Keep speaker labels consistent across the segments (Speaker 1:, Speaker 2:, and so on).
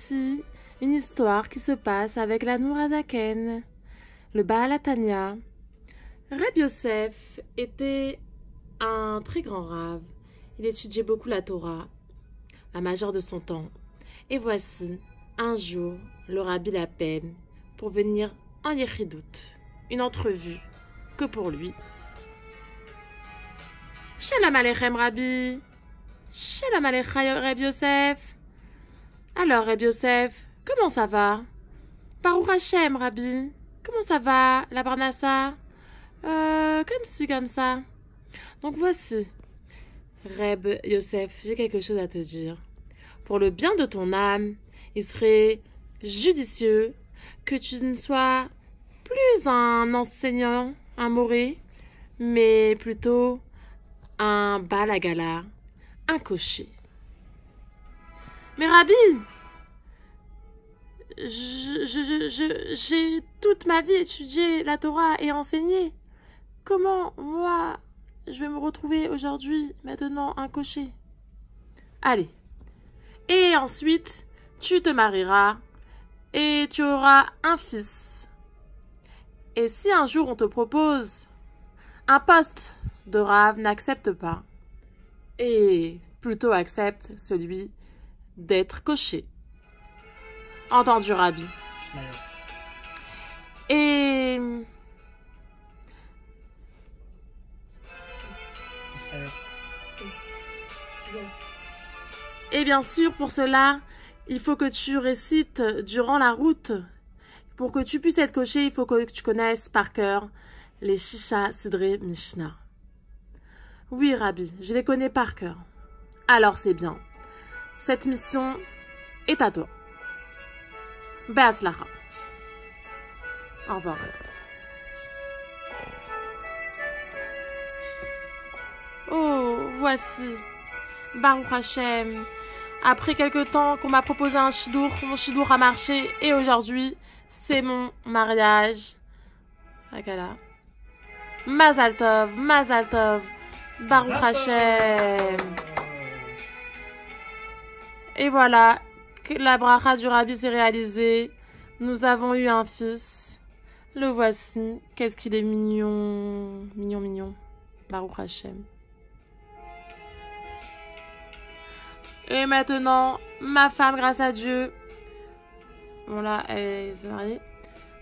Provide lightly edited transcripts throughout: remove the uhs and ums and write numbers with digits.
Speaker 1: voici une histoire qui se passe avec la Nourazaken, le Baal Hatanya. Reb Yosef était un très grand rave. Il étudiait beaucoup la Torah, la majeure de son temps. Et voici, un jour, le rabbi l'appelle pour venir en Yechidout, une entrevue que pour lui. Shalom Aleichem, Rabbi. Shalom Aleichem, Reb Yosef. Alors, Reb Yosef, comment ça va? Baruch Hashem, Rabbi. Comment ça va, la Parnassa? Comme ci, comme ça. Donc voici, Reb Yosef, j'ai quelque chose à te dire. Pour le bien de ton âme, il serait judicieux que tu ne sois plus un enseignant, un moré, mais plutôt un balagala, un cocher. Mais Rabbi, j'ai toute ma vie étudié la Torah et enseigné. Comment, moi, je vais me retrouver aujourd'hui, maintenant, un cocher? Allez. Et ensuite, tu te marieras et tu auras un fils. Et si un jour on te propose un poste de rave, n'accepte pas. Et plutôt accepte celui d'être cocher. Entendu, Rabbi. Et bien sûr, pour cela, il faut que tu récites durant la route. Pour que tu puisses être coché, il faut que tu connaisses par cœur les Shisha Sidrei Mishnah. Oui, Rabbi, je les connais par cœur. Alors c'est bien. Cette mission est à toi. Be'atzlacha. Au revoir. Oh, voici. Baruch Hashem. Après quelque temps qu'on m'a proposé un shidour, mon shidour a marché et aujourd'hui, c'est mon mariage. Akala. Mazal Tov, Mazal Tov. Baruch Hashem. Et voilà, la bracha du Rabbi s'est réalisée. Nous avons eu un fils. Le voici. Qu'est-ce qu'il est mignon. Mignon, mignon. Baruch Hashem. Et maintenant, ma femme, grâce à Dieu. Bon là, elle s'est mariée.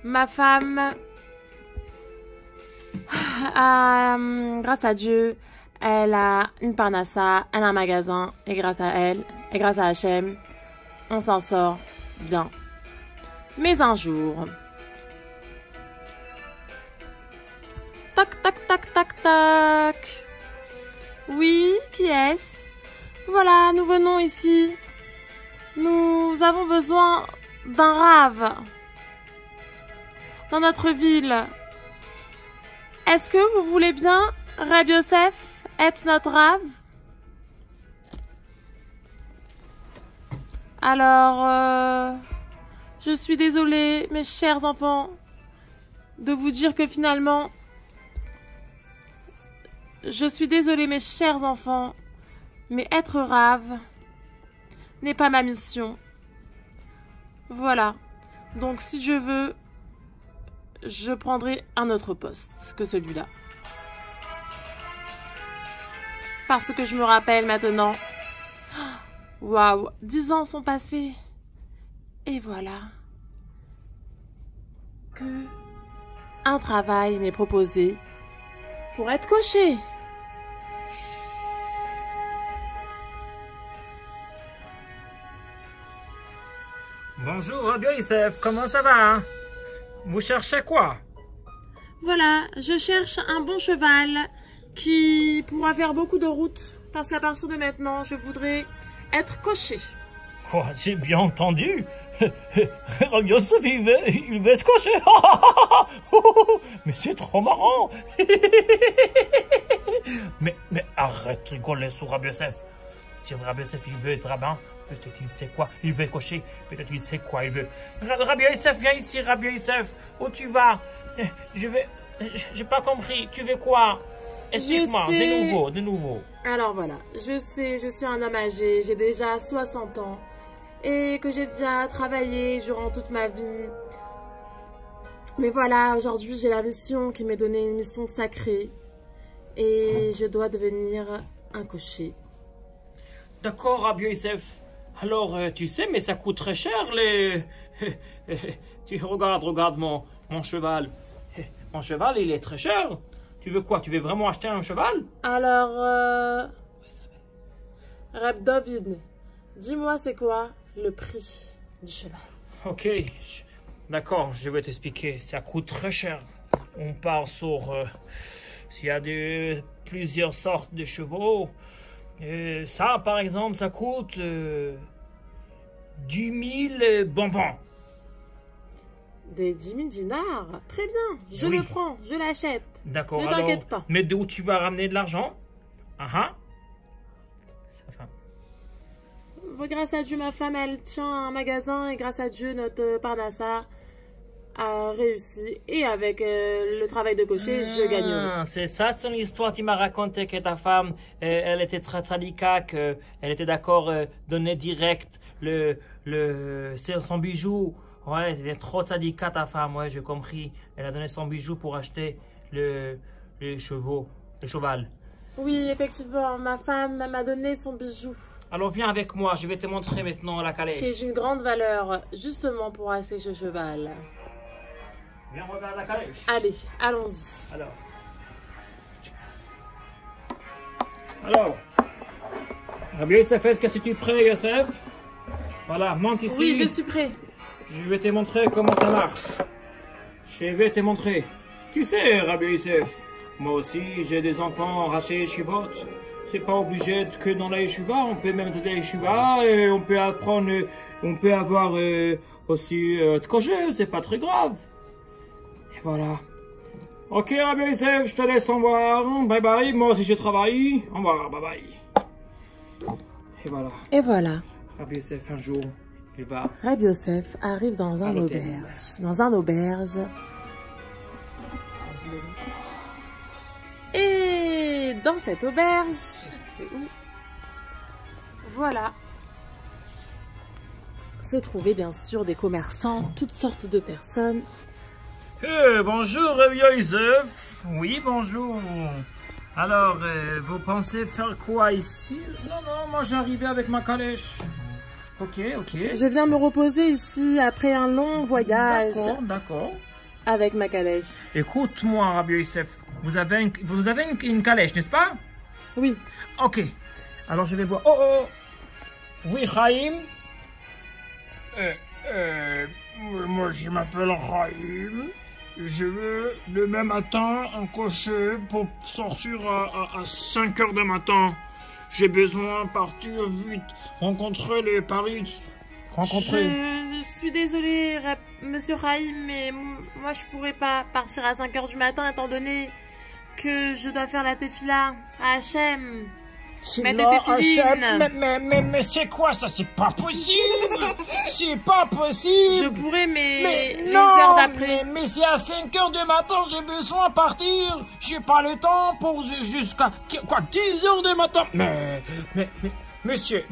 Speaker 1: Ma femme, grâce à Dieu, elle a une parnassa, elle a un magasin. Et grâce à elle, et grâce à Hachem, on s'en sort bien. Mais un jour... Tac, tac, tac, tac, tac. Oui, qui est-ce? Voilà, nous venons ici. Nous avons besoin d'un rave dans notre ville. Est-ce que vous voulez bien, Reb Yosef, être notre rave? Alors, je suis désolée, mes chers enfants, de vous dire que finalement, je suis désolée, mes chers enfants, mais être rave n'est pas ma mission. Voilà. Donc, si je veux, je prendrai un autre poste que celui-là. Parce que je me rappelle maintenant. Waouh, 10 ans sont passés. Et voilà. Que un travail m'est proposé pour être coché.
Speaker 2: Bonjour, Rabbi Yosef, comment ça va? Vous cherchez quoi?
Speaker 1: Voilà, je cherche un bon cheval qui pourra faire beaucoup de routes. Parce qu'à partir de maintenant, je voudrais être coché.
Speaker 2: Quoi, j'ai bien entendu? Rabbi Yosef, il veut être coché. Mais c'est trop marrant. mais arrête de rigoler sur Rabbi Yosef. Si Rabbi Yosef, il veut être rabbin, peut-être il sait quoi. Il veut être coché, peut-être il sait quoi il veut. Rabbi Yosef, viens ici, Rabbi Yosef. Où tu vas? J'ai pas compris. Tu veux quoi? Explique-moi, de nouveau.
Speaker 1: Alors voilà, je sais, je suis un homme âgé, j'ai déjà 60 ans. et que j'ai déjà travaillé durant toute ma vie. Mais voilà, aujourd'hui j'ai la mission qui m'est donnée, une mission sacrée. Et je dois devenir un cocher.
Speaker 2: D'accord, Rabbi Yosef. Alors, tu sais, mais ça coûte très cher, les... Tu regarde mon cheval. Mon cheval, il est très cher. Tu veux quoi? Tu veux vraiment acheter un cheval?
Speaker 1: Alors, Reb David, dis-moi c'est quoi le prix du cheval?
Speaker 2: Ok, d'accord, je vais t'expliquer. Ça coûte très cher. On part sur... s'il y a plusieurs sortes de chevaux. Ça, par exemple, ça coûte 10 000 bonbons.
Speaker 1: Des 10 000 dinars? Très bien, je le prends, je l'achète.
Speaker 2: D'accord,
Speaker 1: ne
Speaker 2: alors,
Speaker 1: t'inquiète pas.
Speaker 2: Mais d'où tu vas ramener de l'argent?
Speaker 1: Grâce à Dieu, ma femme, elle tient un magasin et grâce à Dieu, notre Parnassa a réussi. Et avec le travail de cocher, je gagnerai.
Speaker 2: C'est ça son histoire. Tu m'as raconté que ta femme, elle était très tradika, qu'elle était d'accord donner direct son bijou. Ouais, elle était trop tradika ta femme, ouais, j'ai compris. Elle a donné son bijou pour acheter le cheval.
Speaker 1: Oui, effectivement, ma femme m'a donné son bijou.
Speaker 2: Alors viens avec moi, je vais te montrer maintenant la calèche.
Speaker 1: Qui est d'une grande valeur, justement pour acheter ce cheval.
Speaker 2: Viens, regarde la calèche.
Speaker 1: Allez, allons-y.
Speaker 2: Alors, Rabbi Yosef, est-ce que tu es prêt, Yosef? Voilà, monte ici.
Speaker 1: Oui, je suis prêt.
Speaker 2: Je vais te montrer comment ça marche. Je vais te montrer. Tu sais, Rabbi Yosef, moi aussi, j'ai des enfants rachetés yeshivot. C'est pas obligé que dans la yeshiva, on peut même être dans la yeshiva et on peut apprendre, on peut avoir aussi kosher, c'est pas très grave. Et voilà. Ok, Rabbi Yosef, je te laisse au revoir. Bye bye, moi aussi je travaille. Au revoir, bye bye. Et voilà.
Speaker 1: Et voilà.
Speaker 2: Rabbi Yosef, un jour, il va...
Speaker 1: Rabbi Yosef arrive dans un auberge. Dans un auberge. Et dans cette auberge, voilà, se trouvaient bien sûr des commerçants, toutes sortes de personnes.
Speaker 2: Bonjour Rabbi Yosef. Oui, bonjour. Alors, vous pensez faire quoi ici? Non, moi j'arrivais avec ma calèche. Ok.
Speaker 1: Je viens me reposer ici après un long voyage.
Speaker 2: D'accord.
Speaker 1: Avec ma calèche.
Speaker 2: Écoute-moi, Rabbi Yosef. Vous avez une calèche, n'est-ce pas?
Speaker 1: Oui.
Speaker 2: Ok. Alors je vais voir. Oh. Oui, Chaim. Moi je m'appelle Chaim. Je veux le même matin un cocher pour sortir à 5 heures du matin. J'ai besoin de partir vite, rencontrer les Paris.
Speaker 1: Je suis désolée, monsieur Chaim, mais moi je pourrais pas partir à 5 heures du matin étant donné que je dois faire la tefila à Hachem.
Speaker 2: Mais c'est quoi ça? C'est pas possible! C'est pas possible!
Speaker 1: Je pourrais, mais les heures d'après.
Speaker 2: Mais c'est à 5 heures du matin, j'ai besoin de partir! J'ai pas le temps pour jusqu'à 10 heures du matin! Mais, monsieur,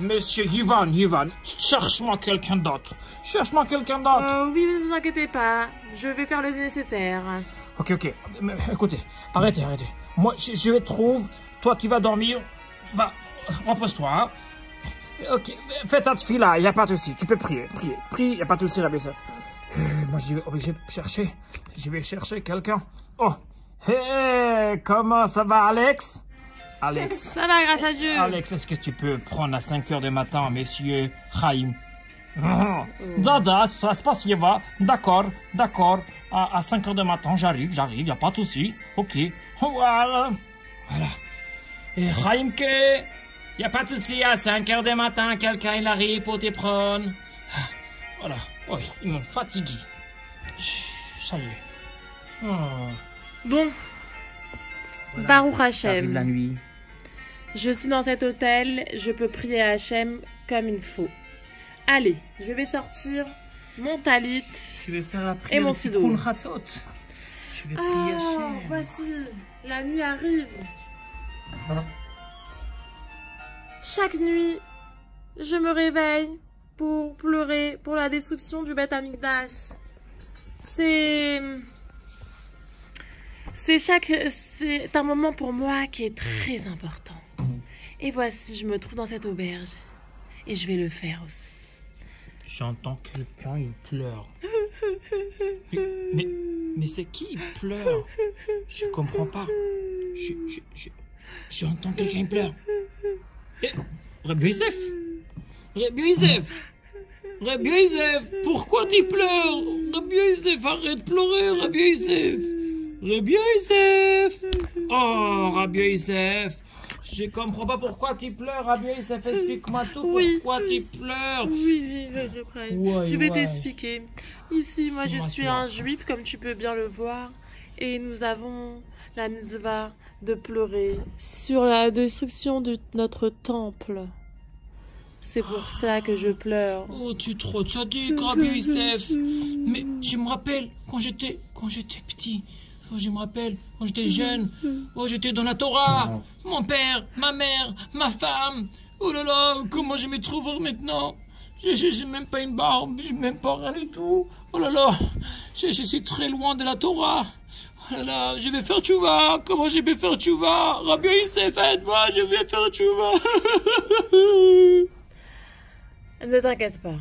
Speaker 2: Ivan, cherche-moi quelqu'un d'autre!
Speaker 1: Oui, ne vous inquiétez pas, je vais faire le nécessaire.
Speaker 2: Ok. Mais, écoutez, arrêtez. Moi, je trouve, toi tu vas dormir. Va, repose-toi. Hein. Ok, fais ta tefila, il n'y a pas de souci. Tu peux prier, il n'y a pas de souci, Rabbi Yosef. Moi, je vais obligé de chercher. Je vais chercher quelqu'un. Oh, comment ça va, Alex?
Speaker 1: Ça va, grâce à Dieu.
Speaker 2: Alex, est-ce que tu peux prendre à 5 heures du matin, monsieur Chaim? Dada, ça se passe, va. D'accord. À 5 heures du matin, j'arrive, il n'y a pas de souci. Ok, voilà. Et Chaim, il n'y a pas de souci, à 5 heures du matin, quelqu'un il arrive pour te prendre. Voilà, oui, ils m'ont fatigué. Ça y est.
Speaker 1: Bon,
Speaker 2: voilà,
Speaker 1: Baruch Hashem.
Speaker 2: La nuit.
Speaker 1: Je suis dans cet hôtel, je peux prier à Hachem comme il faut. Allez, je vais sortir mon talit
Speaker 2: Je vais faire la prière
Speaker 1: et mon sidour.
Speaker 2: Je vais prier Hachem.
Speaker 1: Voici, la nuit arrive. Chaque nuit, je me réveille pour pleurer pour la destruction du Beth Amikdash. C'est un moment pour moi qui est très important. Et voici, je me trouve dans cette auberge. Et je vais le faire aussi.
Speaker 2: J'entends quelqu'un, il pleure. Mais c'est qui il pleure? Je comprends pas. J'entends quelqu'un, il pleure. Rabbi Yosef! Rabbi Yosef! Rabbi Yosef! Pourquoi tu pleures? Rabbi Yosef, arrête de pleurer, Rabbi Yosef! Rabbi Yosef! Oh, Rabbi Yosef! Je comprends pas pourquoi tu pleures, Rabbi Yosef, explique-moi tout, pourquoi tu pleures.
Speaker 1: Oui, je vais t'expliquer. Ici, moi, je suis un juif, comme tu peux bien le voir, et nous avons la mitzvah de pleurer sur la destruction de notre temple. C'est pour ça que je pleure.
Speaker 2: Oh, tu es trop sadique, Rabbi Yosef. Mais je me rappelle, quand j'étais petit... Oh, je me rappelle, quand j'étais jeune, oh, j'étais dans la Torah, mon père, ma mère, ma femme. Oh là là, comment je me trouve maintenant? J'ai même pas une barbe, j'ai même pas rien du tout. Oh là là, je suis très loin de la Torah. Oh là là, je vais faire tchouva. Comment je vais faire tchouva? Rabbi Yosef, aide-moi, je vais faire tchouva.
Speaker 1: Ne t'inquiète pas,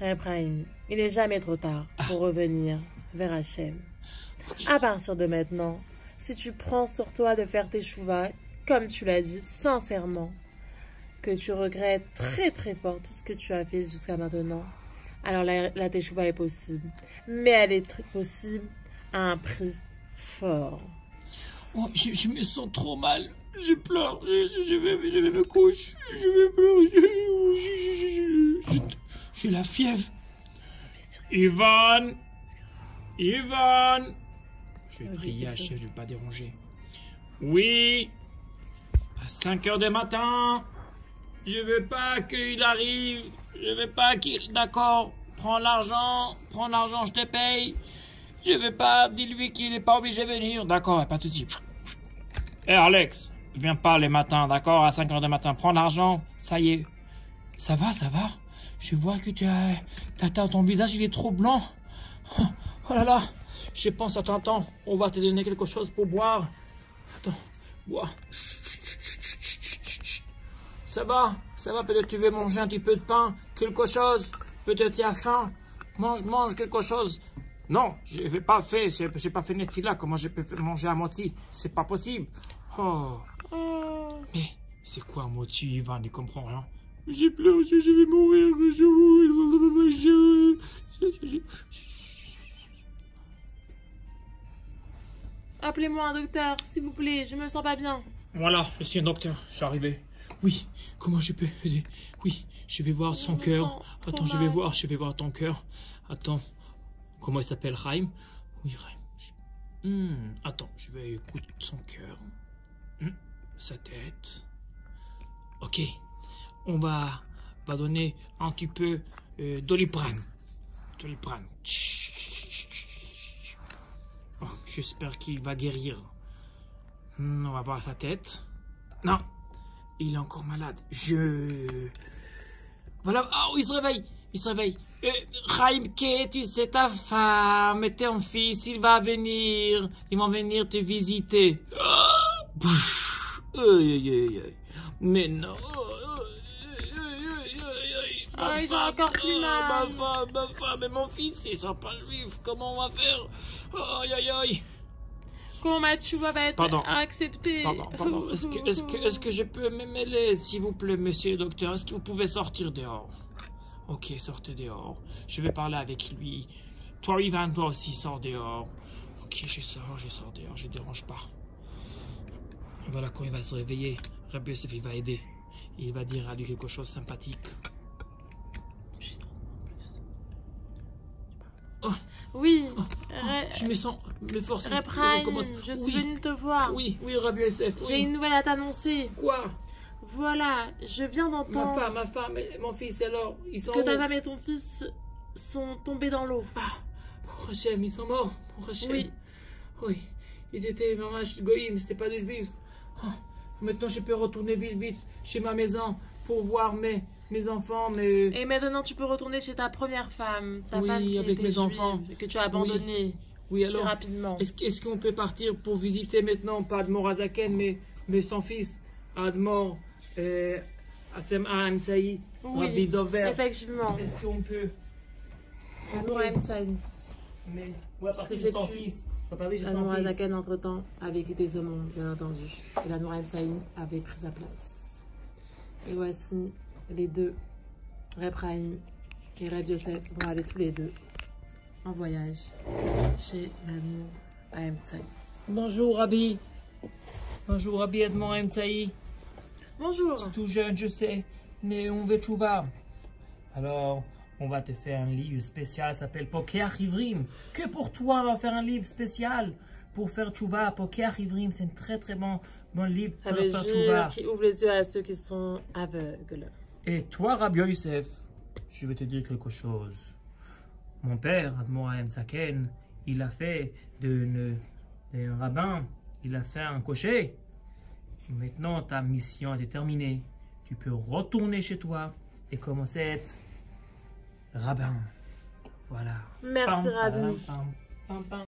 Speaker 1: Ephraim, il n'est jamais trop tard pour revenir vers Hachem. À partir de maintenant, si tu prends sur toi de faire tes chouvas, comme tu l'as dit, sincèrement, que tu regrettes très très fort tout ce que tu as fait jusqu'à maintenant, alors la teshuva est possible. Mais elle est possible à un prix fort.
Speaker 2: Oh, je me sens trop mal. Je pleure. Je vais me coucher. Je vais pleurer. J'ai la fièvre. Ivan. Je vais prier à chef, je ne vais pas déranger. Oui. À 5 heures du matin. Je veux pas qu'il arrive. Je veux pas qu'il... D'accord. Prends l'argent, je te paye. Je veux pas, dis-lui qu'il n'est pas obligé de venir. D'accord, pas de souci. Hé Alex, viens pas les matins, d'accord, à 5 heures du matin. Prends l'argent, ça y est. Ça va. Je vois que ton visage, il est trop blanc. Oh là là. Je pense, attends, on va te donner quelque chose pour boire. Attends, bois. Ça va, peut-être tu veux manger un petit peu de pain, quelque chose. Peut-être tu as faim. Mange quelque chose. Non, je n'ai pas fait Netflix, comment je peux manger à moitié? C'est pas possible. Oh. Mais c'est quoi à moitié, Ivan? Il comprend rien. J'ai pleuré, je vais mourir.
Speaker 1: Appelez-moi un docteur, s'il vous plaît, je me sens pas bien.
Speaker 2: Voilà, je suis un docteur, je suis arrivé. Oui, comment je peux aider? Oui, je vais voir son cœur. Attends, je vais voir ton cœur. Attends, comment il s'appelle? Chaim? Oui, Chaim. Attends, je vais écouter son cœur. Sa tête. Ok, on va donner un petit peu Doliprane. Oh, j'espère qu'il va guérir. On va voir sa tête. Non, il est encore malade. Voilà, il se réveille. Chaim, tu sais, ta femme et ton fils, ils vont venir te visiter. Mais non.
Speaker 1: Ils ont encore plus mal.
Speaker 2: Ma femme et mon fils, ils sont pas juifs. Comment on va faire? Aïe.
Speaker 1: Comment ma tchouva va être acceptée?
Speaker 2: Pardon. Est-ce que je peux me mêler, s'il vous plaît, monsieur le docteur? Est-ce que vous pouvez sortir dehors? Ok, sortez dehors. Je vais parler avec lui. Toi, Ivan, toi aussi, sors dehors. Ok, je sors dehors, je ne dérange pas. Voilà, quand il va se réveiller, Rabbi Yosef, il va aider. Il va dire à lui quelque chose de sympathique.
Speaker 1: Oui.
Speaker 2: Je me sens mes forces.
Speaker 1: Ephraim, je suis venue te voir.
Speaker 2: Oui, Rabbi Yosef.
Speaker 1: J'ai une nouvelle à t'annoncer.
Speaker 2: Quoi?
Speaker 1: Voilà, je viens d'entendre.
Speaker 2: Ma femme et mon fils, alors, ils sont
Speaker 1: que ta femme et ton fils sont tombés dans l'eau.
Speaker 2: Mon Hachem, ils sont morts. Mon Hachem. Oui. Ils étaient mamash goïm, c'était pas des juifs. Maintenant, je peux retourner vite chez ma maison pour voir mes mes enfants, mais...
Speaker 1: Et maintenant, tu peux retourner chez ta première femme, ta
Speaker 2: Oui,
Speaker 1: femme qui
Speaker 2: avec
Speaker 1: était
Speaker 2: mes
Speaker 1: juive,
Speaker 2: enfants.
Speaker 1: que tu as abandonnée
Speaker 2: Oui,
Speaker 1: si
Speaker 2: alors,
Speaker 1: rapidement.
Speaker 2: est-ce qu'on peut partir pour visiter maintenant, pas Admor Azaken, mais son fils, Admor Atzem Tsaï, Rabbi
Speaker 1: Oui,
Speaker 2: Dover.
Speaker 1: effectivement.
Speaker 2: Est-ce qu'on peut...
Speaker 1: Amour Saïd.
Speaker 2: Mais on va partir
Speaker 1: que
Speaker 2: chez
Speaker 1: c'est
Speaker 2: son
Speaker 1: plus-
Speaker 2: fils. On va partir chez son
Speaker 1: Amour
Speaker 2: fils.
Speaker 1: Azaken, entre-temps, avait quitté ce monde, bien entendu. Et la Nouraim Saïd avait pris sa place. Et voici les deux, Reb Chaim et Reb Yosef, vont aller tous les deux en voyage chez la Nouraim Saïd.
Speaker 2: Bonjour, Rabbi. Bonjour, Rabbi Admor Tsaï.
Speaker 1: Bonjour.
Speaker 2: Tout jeune, je sais, mais on veut Tchouva. Alors, on va te faire un livre spécial, ça s'appelle Pokeach Ivrim. Que pour toi, on va faire un livre spécial pour faire Tchouva. Pokeach Ivrim, c'est un très très bon livre
Speaker 1: Ça
Speaker 2: pour
Speaker 1: veut
Speaker 2: faire
Speaker 1: dire
Speaker 2: Tchouva.
Speaker 1: qui ouvre les yeux à ceux qui sont aveugles.
Speaker 2: Et toi, Rabbi Yosef, je vais te dire quelque chose. Mon père, Admor Saken, il a fait d'un rabbin, il a fait un cocher. Maintenant, ta mission est terminée. Tu peux retourner chez toi et commencer à être rabbin. Voilà.
Speaker 1: Merci,
Speaker 2: Pam,
Speaker 1: Rabbi.
Speaker 2: pam, pam, pam, pam.